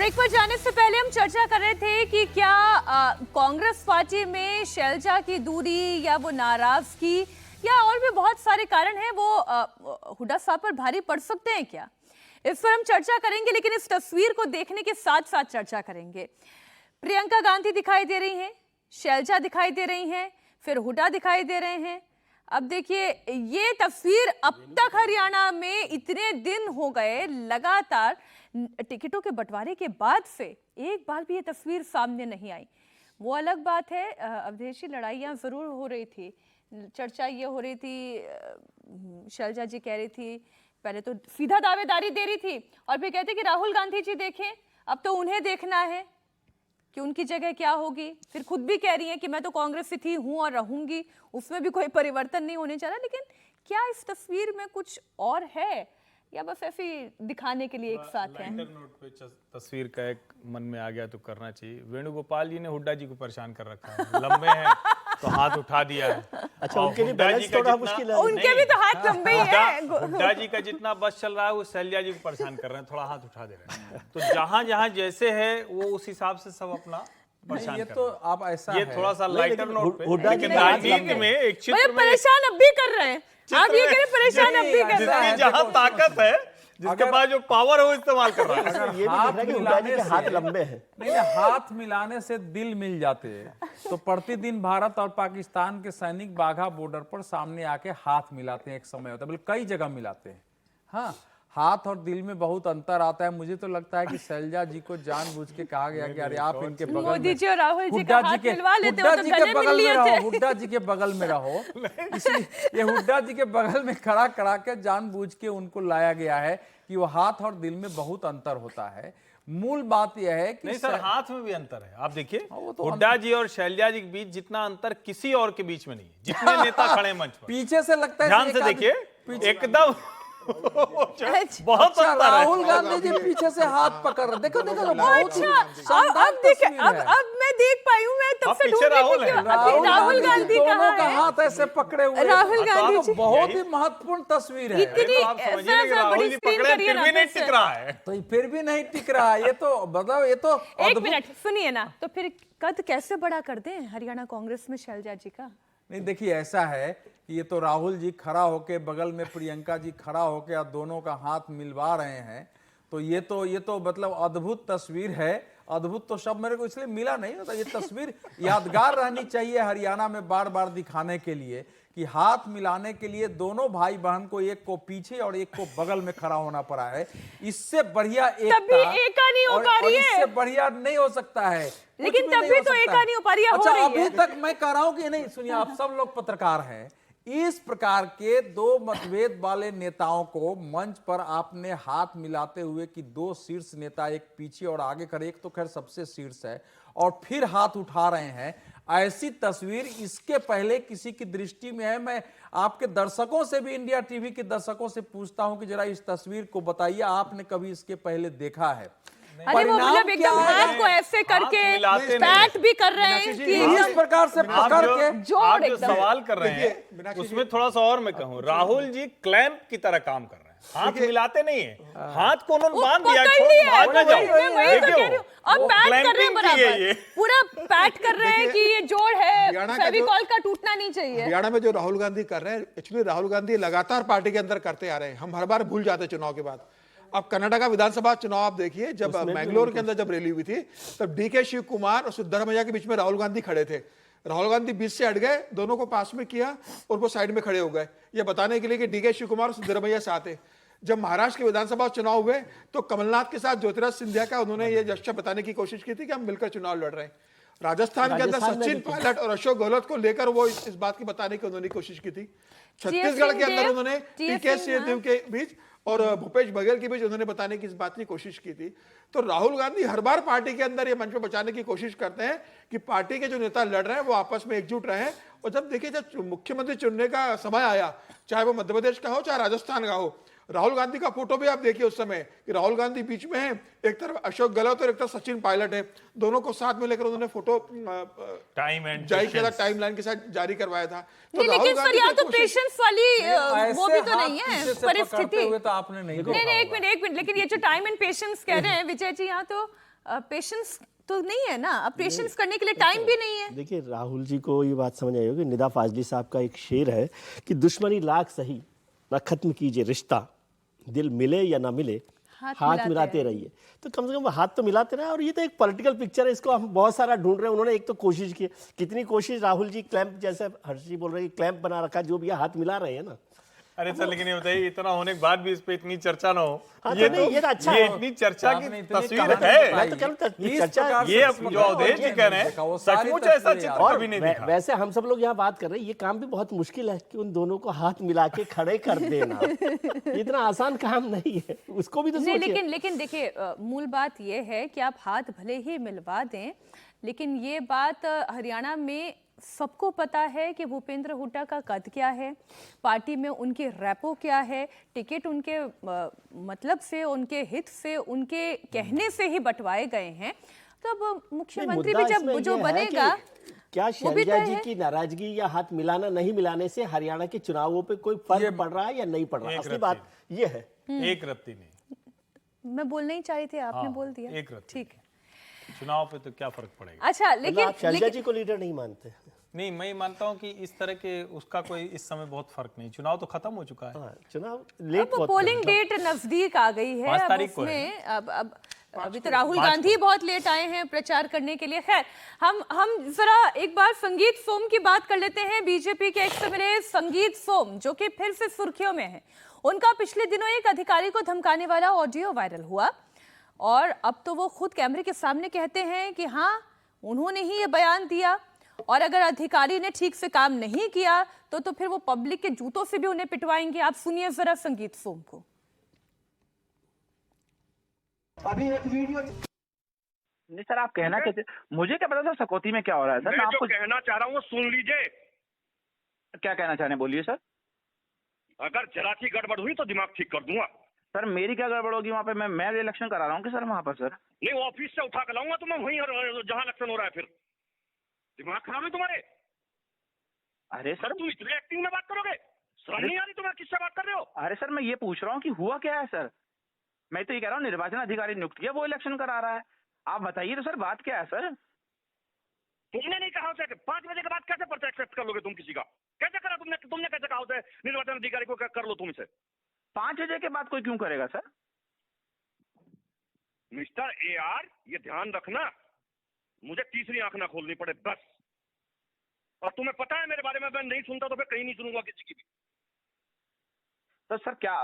Break पर जाने से पहले हम चर्चा कर रहे थे कि क्या कांग्रेस पार्टी में शैलजा की दूरी या वो नाराजगी या और भी बहुत सारे कारण हैं, वो हुड्डा साहब पर भारी पड़ सकते हैं क्या? इस पर हम चर्चा करेंगे, लेकिन इस तस्वीर को देखने के साथ साथ चर्चा करेंगे। प्रियंका गांधी दिखाई दे रही हैं, शैलजा दिखाई दे रही हैं, फिर हुड्डा दिखाई दे रहे हैं। अब देखिए, ये तस्वीर अब तक हरियाणा में इतने दिन हो गए, लगातार टिकटों के बंटवारे के बाद से एक बार भी ये तस्वीर सामने नहीं आई। वो अलग बात है, अवधेशी लड़ाइयाँ जरूर हो रही थी, चर्चा ये हो रही थी, शैलजा जी कह रही थी, पहले तो सीधा दावेदारी दे रही थी और फिर कहते कि राहुल गांधी जी देखें, अब तो उन्हें देखना है कि उनकी जगह क्या होगी। फिर खुद भी कह रही हैं कि मैं तो कांग्रेस से थी, हूं और रहूंगी, उसमें भी कोई परिवर्तन नहीं होने जा रहा। लेकिन क्या इस तस्वीर में कुछ और है या बस ऐसे ही दिखाने के लिए एक साथ है? नोट पे तस्वीर का एक मन में आ गया तो करना चाहिए। वेणुगोपाल जी ने हुड्डा जी को परेशान कर रखा है, लंबे हैं तो हाथ उठा दिया है। अच्छा, उनके लिए बैलेंस थोड़ा मुश्किल है। उनके भी तो हाथ लंबे ही हैं। हुड्डा जी का जितना बस चल रहा है वो शैलजा जी को परेशान कर रहे हैं, थोड़ा हाथ उठा दे रहे हैं। तो जहां जहां जैसे है वो उस हिसाब से सब अपना परेशान ये कर तो रहे हैं। आप ऐसा ये थोड़ा सा लाइटर नोट पे, हुड्डा जी लेकिन ने हाथ राजनीति लंबे में एक चित्र में परेशान अब भी कर रहे हैं। आप ये कह रहे परेशान अब भी कर रहे हैं। जहां ताकत है, जिसके पास जो पावर है वो इस्तेमाल कर रहा है। अगर ये भी हाथ दिख रहा है कि हुड्डा मिलाने जी के से हाथ लंबे हैं। नहीं, हाथ मिलाने से दिल मिल जाते हैं। तो प्रतिदिन भारत और पाकिस्तान के सैनिक बाघा बॉर्डर पर सामने आके हाथ मिलाते हैं, एक समय होता है, बल्कि कई जगह मिलाते हैं। हाँ, हाथ और दिल में बहुत अंतर आता है। मुझे तो लगता है कि शैलजा जी को जानबूझ के कहा गया कि अरे आप इनके बगल मोदी जी और राहुल जी का हुड्डा हाथ मिलवा लेते हो हुड्डा तो जी गले के मिल बगल में लिए रहो, थे। हुड्डा जी के बगल में रहो। इसलिए ये हुड्डा जी के बगल में खड़ा करा के जानबूझ के उनको लाया गया है कि वो हाथ और दिल में बहुत अंतर होता है। मूल बात यह है कि नहीं सर, हाथ में भी अंतर है। आप देखिए, वो तो हुड्डा जी और शैलजा जी के बीच जितना अंतर किसी और के बीच में नहीं है, जितने नेता खड़े मंच पर। पीछे से लगता है ध्यान से देखिए, एकदम बहुत अच्छा, अंतर है। राहुल गांधी जी पीछे से हाथ पकड़ रहे, देखो देखो बहुत ही अच्छा, शानदार अब देखिए, तस्वीर है। अब मैं देख पाई हूँ। मैं तब अब से पीछे ढूंढ रही राहुल थी है। कि राहुल गांधी दोनों का कहाँ है। हाथ ऐसे पकड़े हुए, राहुल गांधी जी बहुत ही महत्वपूर्ण तस्वीर है। इतनी तो आप समझिए कि जरा राहुल बड़ी जी स्क्रीन पकड़े करिए फिर ना भी नहीं फिर से। टिक रहा है। तो फिर भी नहीं टिक रहा। ये तो मतलब ये तो एक अद्भुत। मिनट सुनिए ना, तो फिर कद कैसे बड़ा कर दें हरियाणा कांग्रेस में शैलजा जी का? नहीं, देखिए ऐसा है कि ये तो राहुल जी खड़ा होके, बगल में प्रियंका जी खड़ा होके और दोनों का हाथ मिलवा रहे हैं। तो ये तो मतलब अद्भुत तस्वीर है। अद्भुत तो शब्द मेरे को इसलिए मिला नहीं, मतलब ये तस्वीर यादगार रहनी चाहिए हरियाणा में बार बार दिखाने के लिए कि हाथ मिलाने के लिए दोनों भाई बहन को, एक को पीछे और एक को बगल में खड़ा होना पड़ा है। इससे बढ़िया तभी एका नहीं हो पा रही है। इससे बढ़िया नहीं हो सकता है। लेकिन कुछ भी तभी नहीं हो तो सकता एका नहीं हो पा रही है, हो अच्छा, रही अभी है। तक मैं कह रहा हूं कि नहीं, सुनिए, आप सब लोग पत्रकार हैं। इस प्रकार के दो मतभेद वाले नेताओं को मंच पर आपने हाथ मिलाते हुए कि दो शीर्ष नेता, एक पीछे और आगे कर, एक तो खैर सबसे शीर्ष है, और फिर हाथ उठा रहे हैं, ऐसी तस्वीर इसके पहले किसी की दृष्टि में है? मैं आपके दर्शकों से भी, इंडिया टीवी के दर्शकों से पूछता हूं कि जरा इस तस्वीर को बताइए, आपने कभी इसके पहले देखा है? अरे वो मतलब एकदम हाथ को ऐसे करके पैट भी कर रहे हैं कि इस प्रकार से पकड़ के जोड़ आप जो एकदम। सवाल कर रहे हैं उसमें थोड़ा सा और मैं कहूँ, राहुल जी क्लैंप की तरह काम कर रहे हैं। हाथ मिलाते नहीं है, हाथ को उन्होंने बांध दिया, पकड़ छोड़ लिया के भाग ना है, जाओ। मैं वही तो कह रही हूँ। और वो पैट कर रहे हैं clamping की है ये। बराबर, पूरा पैट कर रहे हैं कि ये जोड़ है, फेविकॉल का टूटना नहीं चाहिए। हरियाणा में जो राहुल गांधी कर रहे हैं, एक्चुअली राहुल गांधी लगातार पार्टी के अंदर करते आ रहे हैं। हम हर बार भूल जाते हैं चुनाव के बाद। अब कर्नाटका विधानसभा चुनाव आप देखिए, जब मैंगलोर के अंदर जब रैली हुई थी, तब डीके शिव कुमार और सिद्धरामैया के बीच में राहुल गांधी खड़े थे। राहुल गांधी बीच से हट गए, दोनों को पास में किया और वो साइड में खड़े हो गए, ये बताने के लिए कि डीके शिव कुमार और सिद्धरामैया साथ है। जब महाराष्ट्र के विधानसभा चुनाव हुए तो कमलनाथ के साथ ज्योतिरादित्य सिंधिया का उन्होंने ये जश्न बताने की कोशिश की थी कि हम मिलकर चुनाव लड़ रहे हैं। राजस्थान के अंदर सचिन पायलट और अशोक गहलोत को लेकर वो इस बात की बताने की उन्होंने कोशिश की थी। छत्तीसगढ़ के अंदर उन्होंने टीके सिंहदेव के बीच और भूपेश बघेल के बीच उन्होंने बताने की इस बात की कोशिश की थी। तो राहुल गांधी हर बार पार्टी के अंदर ये मंच पे बचाने की कोशिश करते हैं कि पार्टी के जो नेता लड़ रहे हैं वो आपस में एकजुट रहे। और जब देखिए, जब मुख्यमंत्री चुनने का समय आया, चाहे वो मध्य प्रदेश का हो चाहे राजस्थान का हो, राहुल गांधी का फोटो भी आप देखिए उस समय कि राहुल गांधी बीच में है, एक तरफ अशोक गहलोत और एक तरफ सचिन पायलट है, दोनों को साथ में लेकर उन्होंने photo time and time line के साथ जारी करवाया था। तो लेकिन सर, यहाँ तो पेशेंस वाली वो भी तो नहीं है परिस्थिति। तो आपने नहीं नहीं, एक मिनट, लेकिन ये जो टाइम एंड पेशेंस कह रहे हैं विजय जी, यहाँ तो पेशेंस तो नहीं है ना, अब पेशेंस करने के लिए टाइम भी नहीं है। देखिए, राहुल जी को ये बात समझ आई होगी, निदा फाजली साहब का एक शेर है कि दुश्मनी लाख सही ना खत्म कीजिए रिश्ता, दिल मिले या ना मिले हाथ मिलाते रहिए। तो कम से कम हाथ तो मिलाते रहे। और ये तो एक पॉलिटिकल पिक्चर है, इसको हम बहुत सारा ढूंढ रहे हैं। उन्होंने एक तो कोशिश की, कितनी कोशिश राहुल जी क्लैंप, जैसे हर्ष जी बोल रहे हैं क्लैंप बना रखा, जो भी है हाथ मिला रहे हैं ना। अरे सर, लेकिन ये बताइए, इतना होने के बाद भी इस पे इतनी चर्चा ना हो, हाँ, ये तो तो ये तो अच्छा ये है। इतनी चर्चा की आपने इतनी तस्वीर कहानी है। मैं तो कह रहा हूं, चर्चा ये अब जो अवधेश जी कह रहे हैं, सचमुच ऐसा चित्र और कभी नहीं दिखा। वैसे हम सब लोग यहाँ बात कर रहे हैं, ये काम भी बहुत मुश्किल है कि उन दोनों को हाथ मिला के खड़े कर देना। इतना आसान काम नहीं है, उसको भी तो नहीं, सोचिए। लेकिन देखिए, मूल बात ये है कि आप हाथ भले ही मिलवा दें, लेकिन ये बात हरियाणा में सबको पता है कि भूपेंद्र हुड्डा का कद क्या है, पार्टी में उनकी रैपो क्या है, टिकट उनके मतलब से, उनके हित से, उनके कहने से ही बंटवाए गए हैं। तो अब मुख्यमंत्री भी जब जो बनेगा, क्या शैलजा जी की नाराजगी या हाथ मिलाना नहीं मिलाने से हरियाणा के चुनावों पे कोई फर्क पड़ रहा है या नहीं पड़ रहा? असली बात ये है। एक रत्ती नहीं, मैं बोलना ही चाह रही थी, आपने बोल दिया। एक रत्ती। ठीक है, चुनाव पे तो क्या फर्क पड़ेगा। अच्छा, मतलब आप शैलजा जी को लीडर नहीं मानते? नहीं, मैं मानता हूं कि इस तरह के उसका कोई इस समय बहुत फर्क नहीं, चुनाव तो खत्म हो चुका है। हाँ, चुनाव लेट अब पोलिंग डेट नजदीक आ गई है। 5 अब तारीख को उसमें अब अभी तो राहुल गांधी बहुत लेट आए हैं प्रचार करने के लिए। खैर, हम जरा एक बार संगीत सोम की बात कर लेते हैं। बीजेपी के एक्स एमएलए संगीत सोम, जो कि फिर से सुर्खियों में है, उनका पिछले दिनों एक अधिकारी को धमकाने वाला ऑडियो वायरल हुआ और अब तो वो खुद कैमरे के सामने कहते हैं कि हाँ, उन्होंने ही ये बयान दिया और अगर अधिकारी ने ठीक से काम नहीं किया तो फिर वो पब्लिक के जूतों से भी उन्हें पिटवाएंगे। आप सुनिए जरा संगीत सोम को। अभी एक वीडियो नहीं सर, आप कहना कैसे, मुझे क्या पता सर सकौती में क्या हो रहा है सर। मैं आपको जो कहना चाह रहा हूँ वो सुन लीजिए। क्या कहना चाह रहे हैं, बोलिए सर। अगर जरा सी गड़बड़ हुई तो दिमाग ठीक कर दूंगा। सर मेरी क्या गड़बड़ होगी वहाँ पे? मैं इलेक्शन करा रहा हूँ कि सर वहाँ पर? सर नहीं, वो ऑफिस से उठा कर लाऊंगा तो मैं वहीं जहाँ इलेक्शन हो रहा है। फिर दिमाग खराब है तुम्हारे। अरे सर, तुम इतने एक्टिंग में बात करोगे? शर्म नहीं आ रही तुम्हें? किससे बात कर रहे हो? अरे सर, मैं ये पूछ रहा हूँ कि हुआ क्या है सर। मैं तो ये कह रहा हूँ निर्वाचन अधिकारी नियुक्त किया, वो इलेक्शन करा रहा है। आप बताइए तो सर, बात क्या है सर? तुमने नहीं कहा उसे 5 बजे के बाद कैसे पर्चा एक्सेप्ट कर लोगे तुम किसी का? कैसे करा तुमने कैसे कहा उसे निर्वाचन अधिकारी को कर लो तुम इसे? 5 बजे के बाद कोई क्यों करेगा सर? मिस्टर AR, ये ध्यान रखना, मुझे तीसरी आंख ना खोलनी पड़े बस। और तुम्हें पता है मेरे बारे में, मैं नहीं सुनता तो फिर कहीं नहीं सुनूंगा किसी की भी। तो सर क्या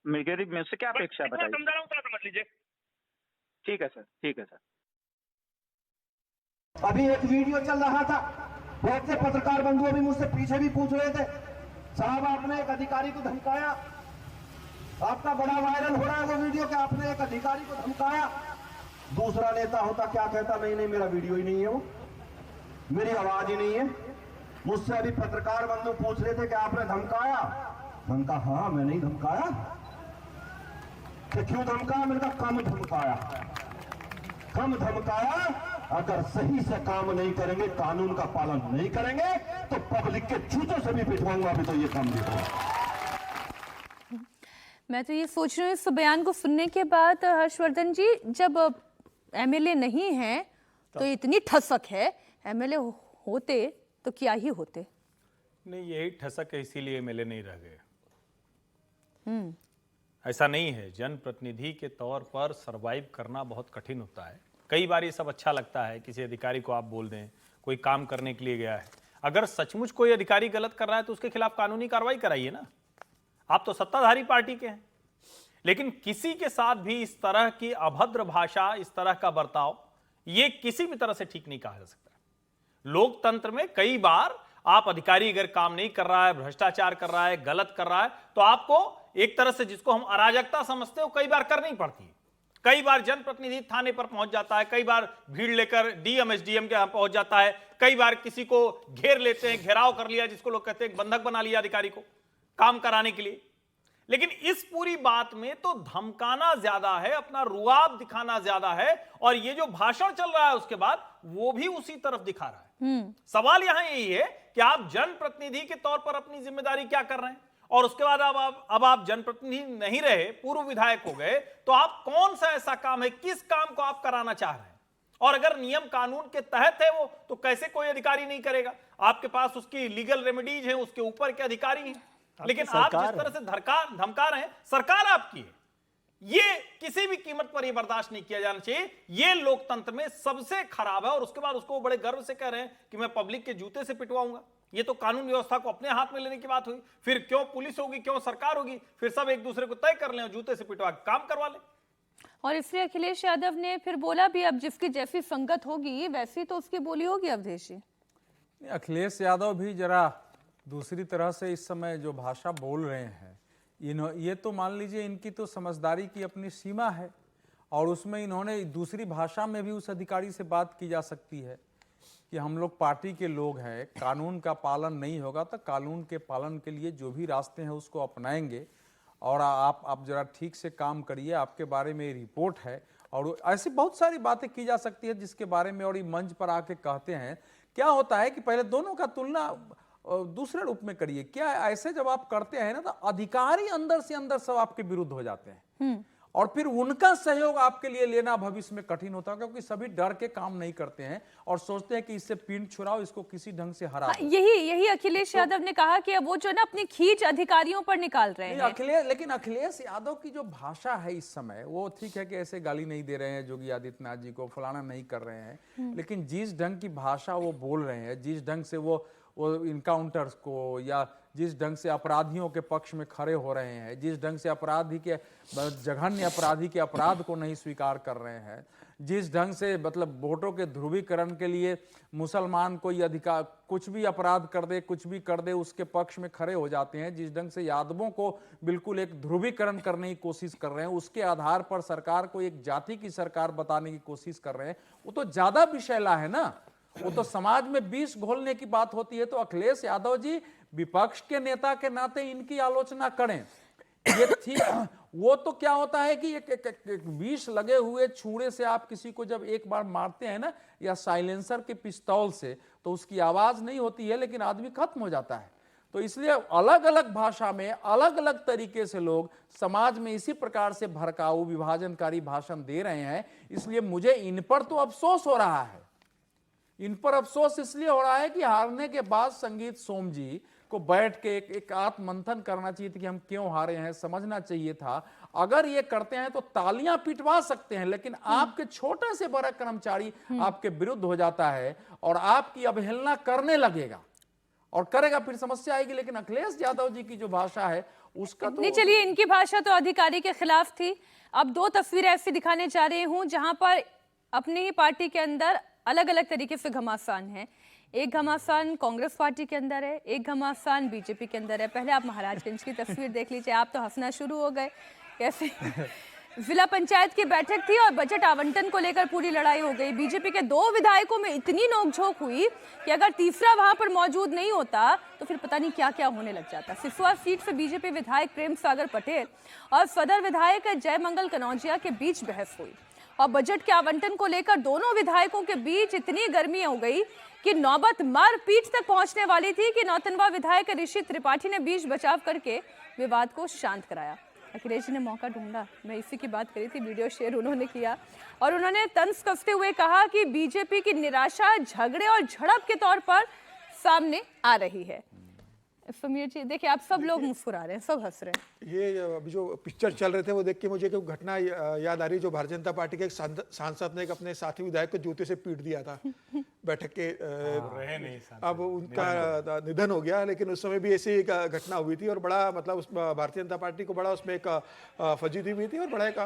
मेरे से क्या अपेक्षा बताइए? समझा रहा हूँ, उतना समझ लीजिए। ठीक है सर, ठीक है सर। अभी एक वीडियो चल रहा था, बहुत से पत्रकार बंधुओं भी मुझसे पीछे भी पूछ रहे थे, साहब आपने एक अधिकारी को धमकाया, आपका बड़ा वायरल हो रहा है वो वीडियो कि आपने एक अधिकारी को धमकाया। दूसरा नेता होता क्या कहता, नहीं मेरा वीडियो ही नहीं है, वो मेरी आवाज ही नहीं है। मुझसे अभी पत्रकार बंधु पूछ रहे थे कि आपने धमकाया? मैंने कहा हाँ, मैंने ही धमकाया। कि क्यों धमकाया? मैंने कहा कम धमकाया, कम धमकाया। अगर सही से काम नहीं करेंगे, कानून का पालन नहीं करेंगे तो पब्लिक के जूतों से भी पिटवाऊंगा। अभी तो ये काम देखो। मैं तो ये सोच रही हूँ इस बयान को सुनने के बाद हर्षवर्धन जी, जब एमएलए नहीं है तो इतनी ठसक है, एमएलए होते तो क्या ही होते। नहीं, यही ठसक है, इसीलिए एमएलए नहीं रह गए। ऐसा नहीं है, जनप्रतिनिधि के तौर पर सरवाइव करना बहुत कठिन होता है। कई बार ये सब अच्छा लगता है, किसी अधिकारी को आप बोल दें कोई काम करने के लिए गया है, अगर सचमुच कोई अधिकारी गलत कर रहा है तो उसके खिलाफ कानूनी कार्रवाई कराइए ना। आप तो सत्ताधारी पार्टी के हैं, लेकिन किसी के साथ भी इस तरह की अभद्र भाषा, इस तरह का बर्ताव, ये किसी भी तरह से ठीक नहीं कहा जा सकता। लोकतंत्र में कई बार आप अधिकारी अगर काम नहीं कर रहा है, भ्रष्टाचार कर रहा है, गलत कर रहा है, तो आपको एक तरह से जिसको हम अराजकता समझते हो कई बार करनी पड़ती है। कई बार जनप्रतिनिधि थाने पर पहुंच जाता है, कई बार भीड़ लेकर डीएम एसडीएम के यहां पहुंच जाता है, कई बार किसी को घेर लेते हैं, घेराव कर लिया, जिसको लोग कहते हैं बंधक बना लिया अधिकारी को काम कराने के लिए। लेकिन इस पूरी बात में तो धमकाना ज्यादा है, अपना रुआब दिखाना ज्यादा है, और ये जो भाषण चल रहा है उसके बाद वो भी उसी तरफ दिखा रहा है। सवाल यहां यही है कि आप जनप्रतिनिधि के तौर पर अपनी जिम्मेदारी क्या कर रहे हैं, और उसके बाद अब आप जनप्रतिनिधि नहीं रहे, पूर्व विधायक हो गए, तो आप कौन सा ऐसा काम है, किस काम को आप कराना चाह रहे हैं? और अगर नियम कानून के तहत है वो, तो कैसे कोई अधिकारी नहीं करेगा? आपके पास उसकी लीगल रेमेडीज हैं, उसके ऊपर के अधिकारी हैं, लेकिन आप जिस तरह से धमका रहे हैं, सरकार आपकी है, ये किसी भी कीमत पर ये बर्दाश्त नहीं किया जाना चाहिए। ये लोकतंत्र में सबसे खराब है। और उसके बाद उसको बड़े गर्व से कह रहे हैं कि मैं पब्लिक के जूते से पिटवाऊंगा। ये तो कानून व्यवस्था को अपने हाथ में लेने की बात हुई। फिर क्यों पुलिस होगी, क्यों सरकार होगी? फिर सब एक दूसरे को तय कर लें और जूते से पिटवा के काम करवा लें। और इसलिए अखिलेश यादव ने फिर बोला भी, अब जिसकी जैसी संगत होगी वैसी तो उसकी बोली होगी। अवधेश जी, अखिलेश यादव भी जरा दूसरी तरह से इस समय जो भाषा बोल रहे हैं, ये तो मान लीजिए इनकी तो समझदारी की अपनी सीमा है, और उसमें इन्होंने दूसरी भाषा में भी उस अधिकारी से बात की जा सकती है कि हम लोग पार्टी के लोग हैं, कानून का पालन नहीं होगा तो कानून के पालन के लिए जो भी रास्ते हैं उसको अपनाएंगे, और आप जरा ठीक से काम करिए, आपके बारे में रिपोर्ट है। और ऐसी बहुत सारी बातें की जा सकती है जिसके बारे में, और ये मंच पर आके कहते हैं। क्या होता है कि पहले दोनों का तुलना दूसरे रूप में करिए। क्या ऐसे जब आप करते हैं ना, तो अधिकारी अंदर से अंदर सब आपके विरुद्ध हो जाते हैं, और फिर उनका सहयोग आपके लिए लेना भविष्य में कठिन होता है, क्योंकि सभी डर के काम नहीं करते हैं और सोचते हैं कि इससे पीठ छुड़ाओ, इसको किसी ढंग से हरा दो। यही अखिलेश यादव ने कहा कि अब वो जो ना अपनी खींच अधिकारियों पर निकाल रहे हैं। लेकिन अखिलेश यादव की जो भाषा है इस समय, वो ठीक है कि ऐसे गाली नहीं दे रहे हैं योगी आदित्यनाथ जी को, फलाना नहीं कर रहे हैं, लेकिन जिस ढंग की भाषा वो बोल रहे हैं, जिस ढंग से वो इनकाउंटर्स को, या जिस ढंग से अपराधियों के पक्ष में खड़े हो रहे हैं, जिस ढंग से अपराधी के जघन्य अपराधी के अपराध को नहीं स्वीकार कर रहे हैं, जिस ढंग से मतलब वोटों के ध्रुवीकरण के लिए मुसलमान कोई अधिकार, कुछ भी अपराध कर दे, कुछ भी कर दे, उसके पक्ष में खड़े हो जाते हैं, जिस ढंग से यादवों को बिल्कुल एक ध्रुवीकरण करने की कोशिश कर रहे हैं, उसके आधार पर सरकार को एक जाति की सरकार बताने की कोशिश कर रहे हैं, वो तो ज्यादा विषैला है ना। वो तो समाज में विष घोलने की बात होती है। तो अखिलेश यादव जी विपक्ष के नेता के नाते इनकी आलोचना करें, ये ठीक। वो तो क्या होता है कि एक विष लगे हुए छुरे से आप किसी को जब एक बार मारते हैं ना, या साइलेंसर के पिस्तौल से, तो उसकी आवाज नहीं होती है, लेकिन आदमी खत्म हो जाता है। तो इसलिए अलग अलग भाषा में अलग अलग तरीके से लोग समाज में इसी प्रकार से भड़काऊ विभाजनकारी भाषण दे रहे हैं। इसलिए मुझे इन पर तो अफसोस हो रहा है। इन पर अफसोस इसलिए हो रहा है कि हारने के बाद संगीत सोम जी को बैठ के एक आत्ममंथन करना चाहिए था कि हम क्यों हारे हैं, समझना चाहिए था। अगर ये करते हैं तो तालियां पिटवा सकते हैं, लेकिन आपके छोटे से बड़ा कर्मचारी आपके विरुद्ध हो जाता है और आपकी अवहेलना करने लगेगा और करेगा, फिर समस्या आएगी। लेकिन अखिलेश यादव जी की जो भाषा है उसका तो नहीं, चलिए, इनकी भाषा तो अधिकारी के खिलाफ थी। अब दो तस्वीरें ऐसी दिखाने जा रही हूं जहां पर अपनी ही पार्टी के अंदर अलग अलग तरीके से घमासान है। एक घमासान कांग्रेस पार्टी के अंदर है, एक घमासान बीजेपी के अंदर है। पहले आप महाराजगंज की तस्वीर देख लीजिए, आप तो हंसना शुरू हो गए। कैसे जिला पंचायत की बैठक थी और बजट आवंटन को लेकर पूरी लड़ाई हो गई। बीजेपी के दो विधायकों में इतनी नोकझोंक हुई कि अगर तीसरा वहां पर मौजूद नहीं होता तो फिर पता नहीं क्या क्या होने लग जाता। सिसुआ सीट से बीजेपी विधायक प्रेम सागर पटेल और सदर विधायक जयमंगल कनौजिया के बीच बहस हुई और बजट के आवंटन को लेकर दोनों विधायकों के बीच इतनी गर्मी हो गई कि नौबत मारपीट तक पहुंचने वाली थी कि नौतनवा विधायक ऋषि त्रिपाठी ने बीच बचाव करके विवाद को शांत कराया। अखिलेश जी ने मौका ढूंढा, मैं इसी की बात करी थी, वीडियो शेयर उन्होंने किया और उन्होंने तंज कसते हुए कहा कि बीजेपी की निराशा झगड़े और झड़प के तौर पर सामने आ रही है। समीर जी देखिए, आप सब लोग मुस्कुरा रहे हैं, सब हंस रहे हैं। ये अभी जो पिक्चर चल रहे थे वो देख के मुझे एक घटना याद आ रही है। जो भारतीय जनता पार्टी के एक सांसद ने एक अपने साथी विधायक को जूते से पीट दिया था बैठक के, रहे नहीं, अब उनका निधन हो गया, लेकिन उस समय भी ऐसी एक घटना हुई थी और बड़ा मतलब उस भारतीय जनता पार्टी को बड़ा उसमें एक फजीती हुई थी और बड़ा एक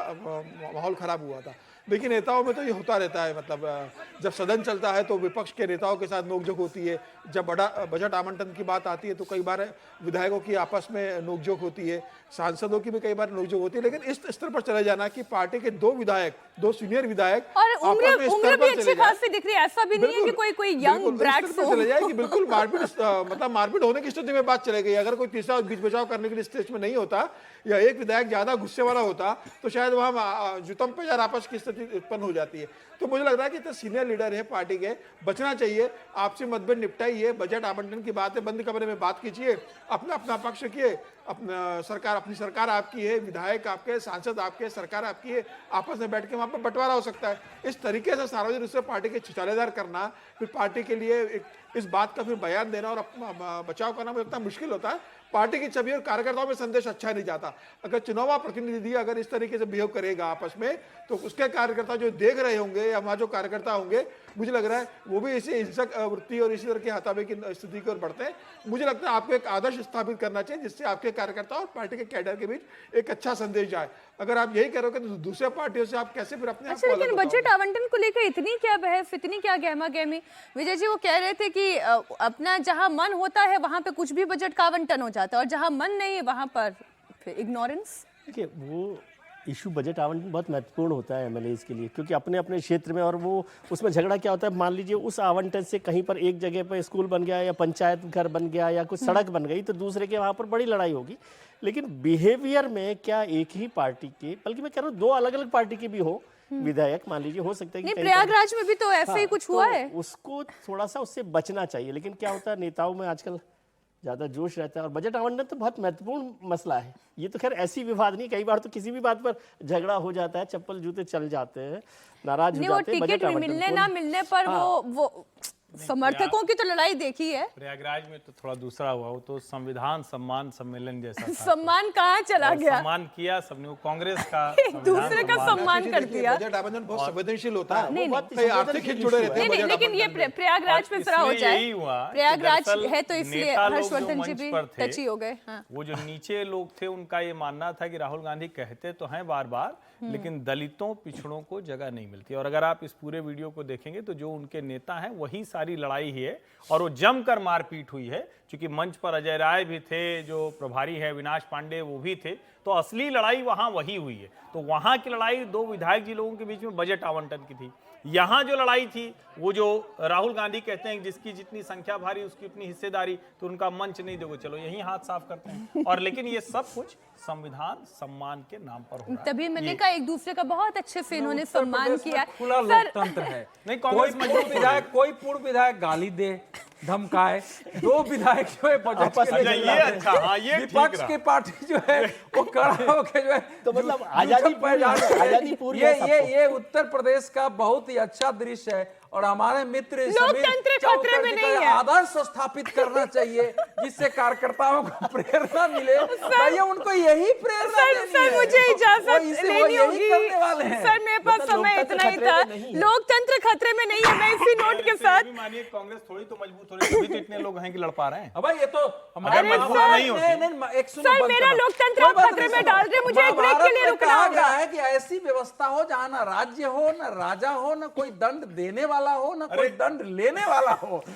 माहौल खराब हुआ था। देखिए, नेताओं में तो ये होता रहता है, मतलब जब सदन चलता है तो विपक्ष के नेताओं के साथ नोकझोंक होती है। जब बड़ा बजट आवंटन की बात आती है तो कई बार विधायकों की आपस में नोकझोंक होती है, सांसदों की भी कई बार नोकझोंक होती है। लेकिन इस स्तर पर चले जाना कि पार्टी के दो विधायक, दो सीनियर विधायक और उम्र भी अच्छी खासी दिख रही है, ऐसा भी नहीं है कि कोई यंग ब्रैट्स हो। चले जाए कि बिल्कुल मारपीट मतलब मारपीट होने की स्थिति में बात चले गई। अगर कोई तीसरा बीच बचाव करने के लिए स्टेज में नहीं होता या एक विधायक ज्यादा गुस्से वाला होता तो शायद वहां जुतम पे या आपस की स्थिति स्थिति उत्पन्न हो जाती है। तो मुझे लग रहा है कि इतने सीनियर लीडर है पार्टी के, बचना चाहिए, आपसी मतभेद निपटाइए, बजट आवंटन की बात है बंद कमरे में बात कीजिए, अपना अपना पक्ष किए, अपनी सरकार आपकी है, विधायक आपके, सांसद आपके, सरकार आपकी है, आपस में बैठ के वहां पर बंटवारा हो सकता है। इस तरीके से सार्वजनिक रूप से पार्टी के छिछालेदार करना, फिर पार्टी के लिए इस बात का फिर बयान देना और बचाव करना मुझे इतना मुश्किल होता है। पार्टी की छवि और कार्यकर्ताओं में संदेश अच्छा नहीं जाता। अगर चुनाव प्रतिनिधि अगर इस तरीके से बिहेव करेगा आपस में, तो उसके कार्यकर्ता जो देख रहे होंगे या वहाँ जो कार्यकर्ता होंगे, मुझे लग रहा है वो भी इसी हिंसक वृत्ति और इसी तरह के हतावे की स्थिति की ओर बढ़ते हैं। मुझे लगता है आपको एक आदर्श स्थापित करना चाहिए जिससे आपके कार्यकर्ता और पार्टी के कैडर के बीच एक अच्छा संदेश जाए। अगर आप यही करोगे तो दूसरे पार्टियों से आप कैसे फिर अपने अच्छा, लेकिन बजट आवंटन को लेकर इतनी क्या बहस, इतनी क्या गहमा गहमी? विजय जी वो कह रहे थे कि अपना जहां मन होता है वहां पे कुछ भी बजट का आवंटन हो जाता है और जहां मन नहीं है वहां पर फिर इग्नोरेंस। देखिए, वो इशू बजट आवंटन बहुत महत्वपूर्ण होता है एमएलएज के लिए, क्योंकि अपने अपने क्षेत्र में, और वो उसमें झगड़ा क्या होता है, मान लीजिए उस आवंटन से कहीं पर एक जगह पर स्कूल बन गया या पंचायत घर बन गया या कुछ सड़क बन गई तो दूसरे के वहाँ पर बड़ी लड़ाई होगी। लेकिन बिहेवियर में क्या एक ही पार्टी के, बल्कि मैं कह रहा हूँ दो अलग अलग पार्टी के भी हो विधायक, मान लीजिए हो सकता है कि प्रयागराज में भी तो ऐसे ही कुछ हुआ है। उसको थोड़ा सा उससे बचना चाहिए। लेकिन क्या होता है, नेताओं में आजकल ज़्यादा जोश रहता है और बजट आवंटन तो बहुत महत्वपूर्ण मसला है। ये तो खैर ऐसी विवाद नहीं, कई बार तो किसी भी बात पर झगड़ा हो जाता है, चप्पल जूते चल जाते हैं, नाराज हो जाते हैं। टिकट मिलने ना मिलने पर वो समर्थकों की तो लड़ाई देखी है। प्रयागराज में तो थोड़ा दूसरा हुआ, वो तो संविधान सम्मान सम्मेलन जैसा था। सम्मान कहाँ चला गया? सम्मान किया सबने, वो कांग्रेस का दूसरे का सम्मान कर दिया। बजट आवंटन बहुत संवेदनशील होता है, नहीं, नहीं, आर्थिक हित जुड़े रहते हैं। नहीं, लेकिन ये प्रयागराज में जरा हो जाए, यही हुआ, प्रयागराज है तो इसलिए नेता लोग हर्षवर्धन जो जी मंच भी पर थे, टची हो गए। हाँ। वो जो नीचे लोग थे उनका ये मानना था कि राहुल गांधी कहते तो हैं बार बार, लेकिन दलितों पिछड़ों को जगह नहीं मिलती। और अगर आप इस पूरे वीडियो को देखेंगे तो जो उनके नेता हैं वही सारी लड़ाई ही है और वो जमकर मारपीट हुई है। क्योंकि मंच पर अजय राय भी थे, जो प्रभारी है अविनाश पांडे वो भी थे, तो असली लड़ाई वहां वही हुई है। तो वहां की लड़ाई दो विधायक जी लोगों के बीच में बजट आवंटन की थी। यहाँ जो लड़ाई थी वो जो राहुल गांधी कहते हैं जिसकी जितनी संख्या भारी उसकी उतनी हिस्सेदारी, तो उनका मंच नहीं दोगे, चलो यही हाथ साफ करते हैं। और लेकिन ये सब कुछ संविधान सम्मान के नाम पर हो रहा है। तभी मैंने कहा एक दूसरे का बहुत अच्छे से इन्होंने सम्मान किया। खुला लोकतंत्र है। नहीं, कोई पूर्व विधायक गाली दे, धमकाए, दो विधायक जो है बजट के लिए ये अच्छा, हाँ, ये ठीक विपक्ष रहा। की पार्टी जो है वो खड़ा होकर जो है, तो मतलब आजादी पूरी ये उत्तर प्रदेश का बहुत ही अच्छा दृश्य है। और हमारे मित्र लोकतंत्र खतरे में नहीं है। आदर्श स्थापित करना चाहिए जिससे कार्यकर्ताओं को प्रेरणा मिले। भैया उनको यही प्रेरणा देनी है। सर मुझे इजाजत लेनी होगी। सर सर मेरे पास समय इतना ही था। लोकतंत्र खतरे में नहीं है। मैं इसी नोट के साथ, मानिए कांग्रेस थोड़ी तो मजबूत हो रही है, तभी तो इतने लोग हैं कि लड़ पा रहे हैं। अब ये तो अगर मजबूत नहीं होती। सर मेरा लोकतंत्र खतरे में डाल रहे, मुझे एक ब्रेक के लिए रुकना होगा। है कि ऐसी व्यवस्था हो जहाँ ना राज्य हो, ना राजा हो, ना कोई दंड देने वाला हो, ना कोई दंड लेने वाला हो।